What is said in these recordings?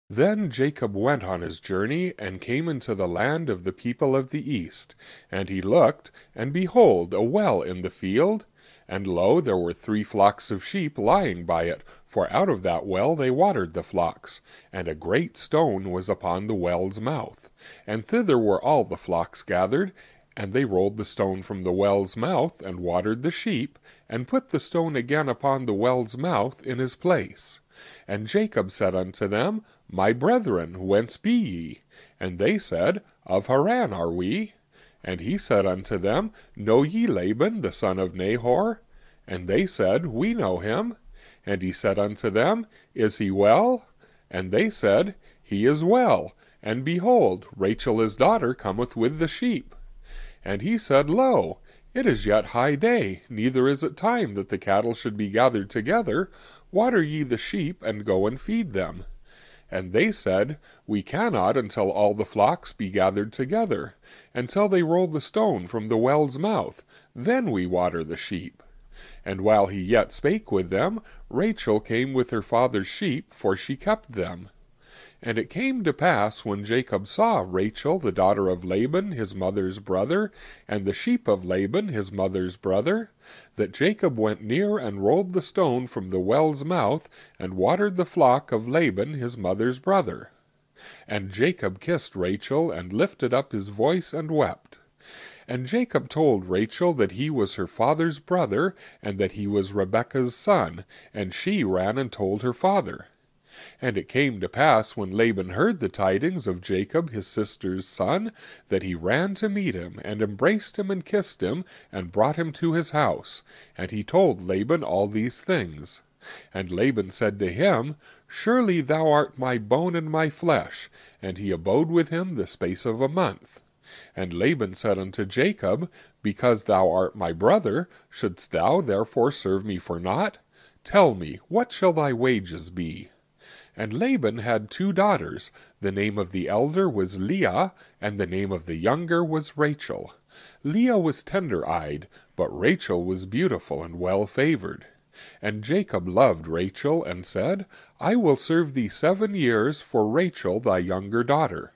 Then Jacob went on his journey, and came into the land of the people of the east. And he looked, and behold, a well in the field. And lo, there were 3 flocks of sheep lying by it, for out of that well they watered the flocks. And a great stone was upon the well's mouth. And thither were all the flocks gathered. And they rolled the stone from the well's mouth, and watered the sheep, and put the stone again upon the well's mouth in his place. And Jacob said unto them, My brethren, whence be ye? And they said, Of Haran are we. And he said unto them, Know ye Laban the son of Nahor? And they said, We know him. And he said unto them, Is he well? And they said, He is well. And behold, Rachel his daughter cometh with the sheep. And he said, Lo, it is yet high day, neither is it time that the cattle should be gathered together. Water ye the sheep, and go and feed them. And they said, We cannot until all the flocks be gathered together, until they roll the stone from the well's mouth, then we water the sheep. And while he yet spake with them, Rachel came with her father's sheep, for she kept them. And it came to pass, when Jacob saw Rachel the daughter of Laban his mother's brother, and the sheep of Laban his mother's brother, that Jacob went near and rolled the stone from the well's mouth, and watered the flock of Laban his mother's brother. And Jacob kissed Rachel, and lifted up his voice, and wept. And Jacob told Rachel that he was her father's brother, and that he was Rebekah's son, and she ran and told her father. And it came to pass, when Laban heard the tidings of Jacob his sister's son, that he ran to meet him, and embraced him, and kissed him, and brought him to his house. And he told Laban all these things. And Laban said to him, Surely thou art my bone and my flesh. And he abode with him the space of a month. And Laban said unto Jacob, Because thou art my brother, shouldst thou therefore serve me for naught? Tell me, what shall thy wages be? And Laban had 2 daughters. The name of the elder was Leah, and the name of the younger was Rachel. Leah was tender-eyed, but Rachel was beautiful and well-favored. And Jacob loved Rachel, and said, I will serve thee 7 years for Rachel thy younger daughter.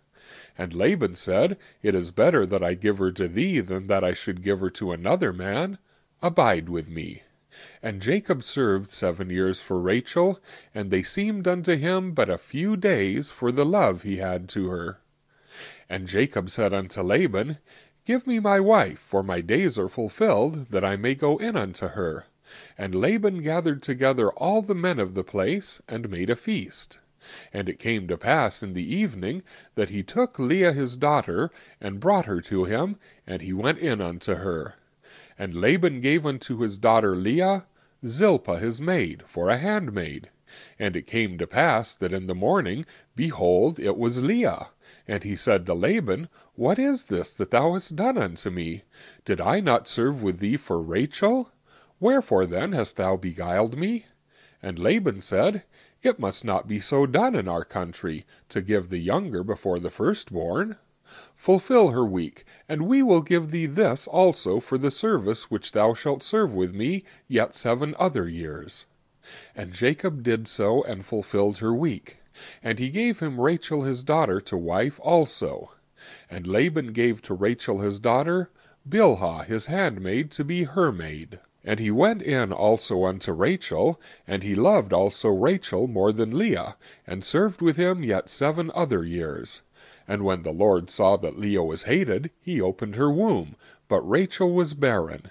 And Laban said, It is better that I give her to thee than that I should give her to another man. Abide with me. And Jacob served 7 years for Rachel, and they seemed unto him but a few days for the love he had to her. And Jacob said unto Laban, Give me my wife, for my days are fulfilled, that I may go in unto her. And Laban gathered together all the men of the place, and made a feast. And it came to pass in the evening, that he took Leah his daughter, and brought her to him, and he went in unto her. And Laban gave unto his daughter Leah Zilpah his maid, for a handmaid. And it came to pass that in the morning, behold, it was Leah. And he said to Laban, What is this that thou hast done unto me? Did I not serve with thee for Rachel? Wherefore then hast thou beguiled me? And Laban said, It must not be so done in our country, to give the younger before the firstborn. Fulfill her week, and we will give thee this also for the service which thou shalt serve with me yet 7 other years. And Jacob did so, and fulfilled her week. And he gave him Rachel his daughter to wife also. And Laban gave to Rachel his daughter Bilhah his handmaid to be her maid. And he went in also unto Rachel, and he loved also Rachel more than Leah, and served with him yet 7 other years. And when the Lord saw that Leah was hated, he opened her womb, but Rachel was barren.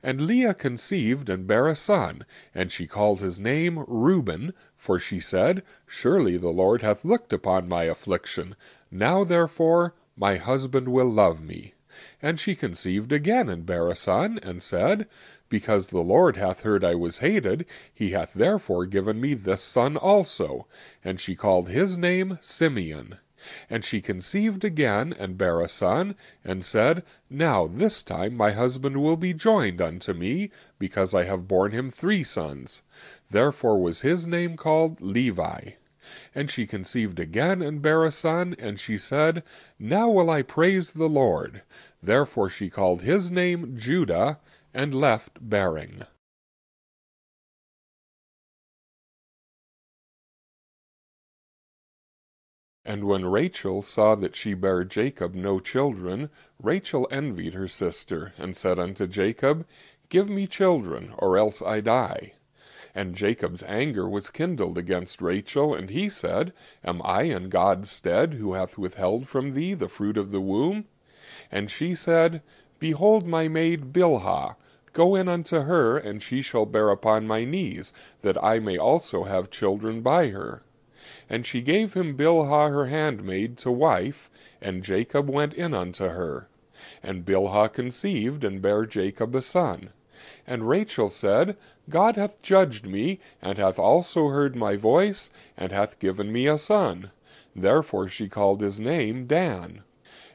And Leah conceived and bare a son, and she called his name Reuben, for she said, Surely the Lord hath looked upon my affliction. Now therefore my husband will love me. And she conceived again and bare a son, and said, Because the Lord hath heard I was hated, he hath therefore given me this son also. And she called his name Simeon. And she conceived again, and bare a son, and said, Now this time my husband will be joined unto me, because I have borne him 3 sons. Therefore was his name called Levi. And she conceived again, and bare a son, and she said, Now will I praise the Lord. Therefore she called his name Judah, and left bearing. And when Rachel saw that she bare Jacob no children, Rachel envied her sister, and said unto Jacob, Give me children, or else I die. And Jacob's anger was kindled against Rachel, and he said, Am I in God's stead, who hath withheld from thee the fruit of the womb? And she said, Behold my maid Bilhah, go in unto her, and she shall bear upon my knees, that I may also have children by her. And she gave him Bilhah her handmaid to wife, and Jacob went in unto her. And Bilhah conceived, and bare Jacob a son. And Rachel said, God hath judged me, and hath also heard my voice, and hath given me a son. Therefore she called his name Dan.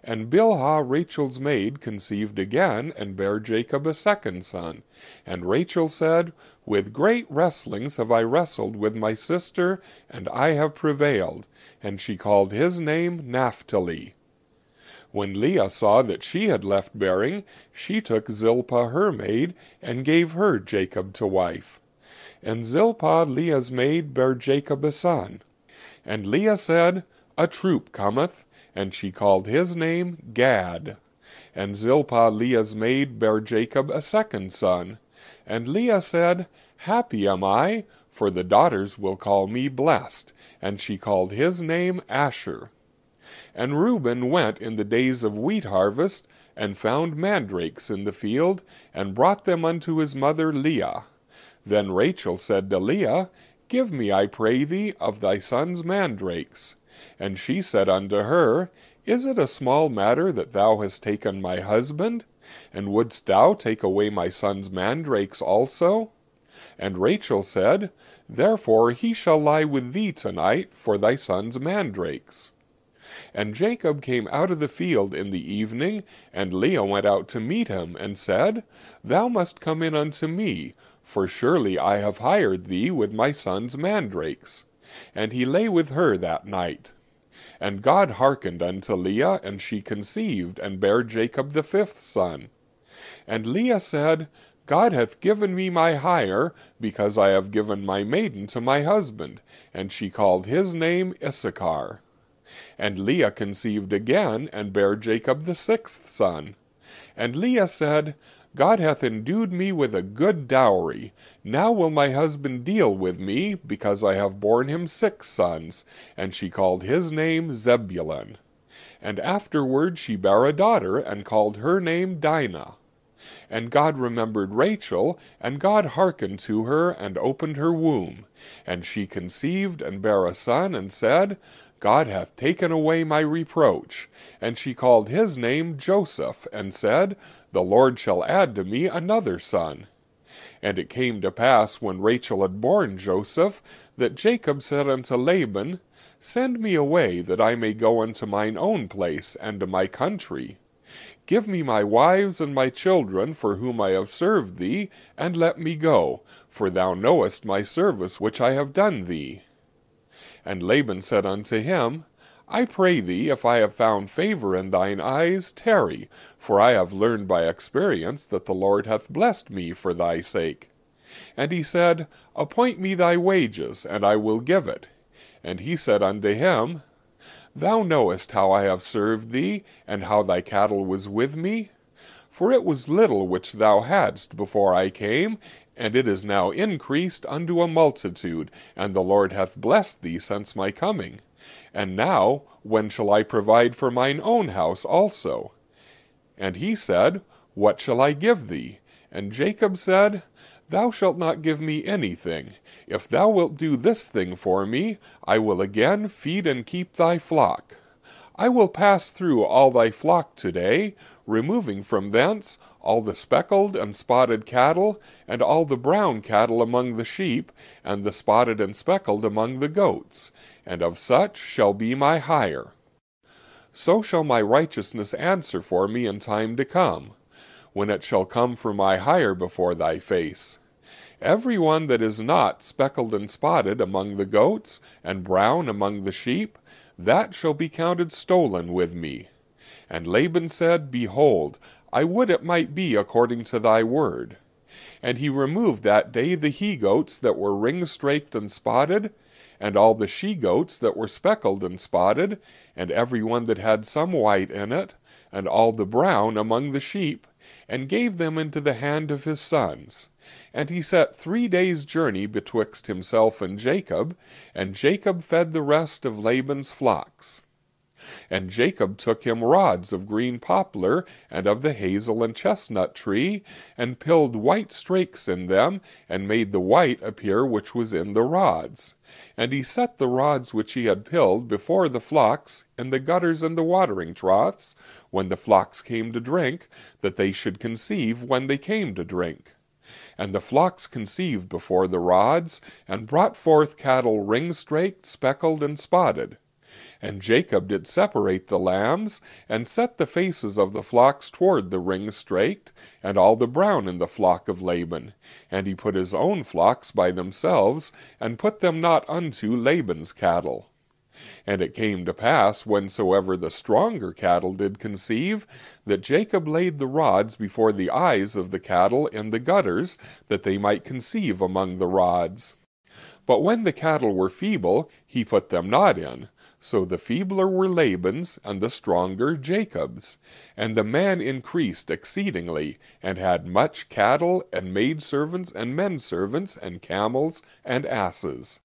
And Bilhah Rachel's maid conceived again, and bare Jacob a second son. And Rachel said, With great wrestlings have I wrestled with my sister, and I have prevailed. And she called his name Naphtali. When Leah saw that she had left bearing, she took Zilpah her maid, and gave her Jacob to wife. And Zilpah Leah's maid bare Jacob a son. And Leah said, A troop cometh, and she called his name Gad. And Zilpah Leah's maid bare Jacob a second son. And Leah said, Happy am I, for the daughters will call me blessed. And she called his name Asher. And Reuben went in the days of wheat harvest, and found mandrakes in the field, and brought them unto his mother Leah. Then Rachel said to Leah, Give me, I pray thee, of thy son's mandrakes. And she said unto her, Is it a small matter that thou hast taken my husband? And wouldst thou take away my son's mandrakes also? And Rachel said, Therefore he shall lie with thee tonight for thy son's mandrakes. And Jacob came out of the field in the evening, and Leah went out to meet him, and said, Thou must come in unto me, for surely I have hired thee with my son's mandrakes. And he lay with her that night. And God hearkened unto Leah, and she conceived, and bare Jacob the fifth son. And Leah said, God hath given me my hire, because I have given my maiden to my husband. And she called his name Issachar. And Leah conceived again, and bare Jacob the sixth son. And Leah said, God hath endued me with a good dowry. Now will my husband deal with me, because I have borne him 6 sons. And she called his name Zebulun. And afterward she bare a daughter, and called her name Dinah. And God remembered Rachel, and God hearkened to her, and opened her womb. And she conceived, and bare a son, and said, God hath taken away my reproach. And she called his name Joseph, and said, The Lord shall add to me another son. And it came to pass, when Rachel had borne Joseph, that Jacob said unto Laban, Send me away, that I may go unto mine own place, and to my country. Give me my wives and my children, for whom I have served thee, and let me go, for thou knowest my service which I have done thee. And Laban said unto him, I pray thee, if I have found favor in thine eyes, tarry, for I have learned by experience that the Lord hath blessed me for thy sake. And he said, Appoint me thy wages, and I will give it. And he said unto him, Thou knowest how I have served thee, and how thy cattle was with me. For it was little which thou hadst before I came, and it is now increased unto a multitude, and the Lord hath blessed thee since my coming. And now, when shall I provide for mine own house also? And he said, What shall I give thee? And Jacob said, Thou shalt not give me anything. If thou wilt do this thing for me, I will again feed and keep thy flock. I will pass through all thy flock today, removing from thence all the speckled and spotted cattle, and all the brown cattle among the sheep, and the spotted and speckled among the goats, and of such shall be my hire. So shall my righteousness answer for me in time to come, when it shall come for my hire before thy face. Every one that is not speckled and spotted among the goats, and brown among the sheep, that shall be counted stolen with me. And Laban said, Behold, I would it might be according to thy word. And he removed that day the he-goats that were ring-straked and spotted, and all the she-goats that were speckled and spotted, and every one that had some white in it, and all the brown among the sheep, and gave them into the hand of his sons. And he set 3 days' journey betwixt himself and Jacob fed the rest of Laban's flocks. And Jacob took him rods of green poplar, and of the hazel and chestnut tree, and pilled white strakes in them, and made the white appear which was in the rods. And he set the rods which he had pilled before the flocks in the gutters and the watering troughs, when the flocks came to drink, that they should conceive when they came to drink. And the flocks conceived before the rods, and brought forth cattle ring-straked, speckled, and spotted. And Jacob did separate the lambs, and set the faces of the flocks toward the ring-straked, and all the brown in the flock of Laban. And he put his own flocks by themselves, and put them not unto Laban's cattle. And it came to pass, whensoever the stronger cattle did conceive, that Jacob laid the rods before the eyes of the cattle in the gutters, that they might conceive among the rods. But when the cattle were feeble, he put them not in. So the feebler were Laban's, and the stronger Jacob's. And the man increased exceedingly, and had much cattle, and maidservants, and menservants, and camels, and asses.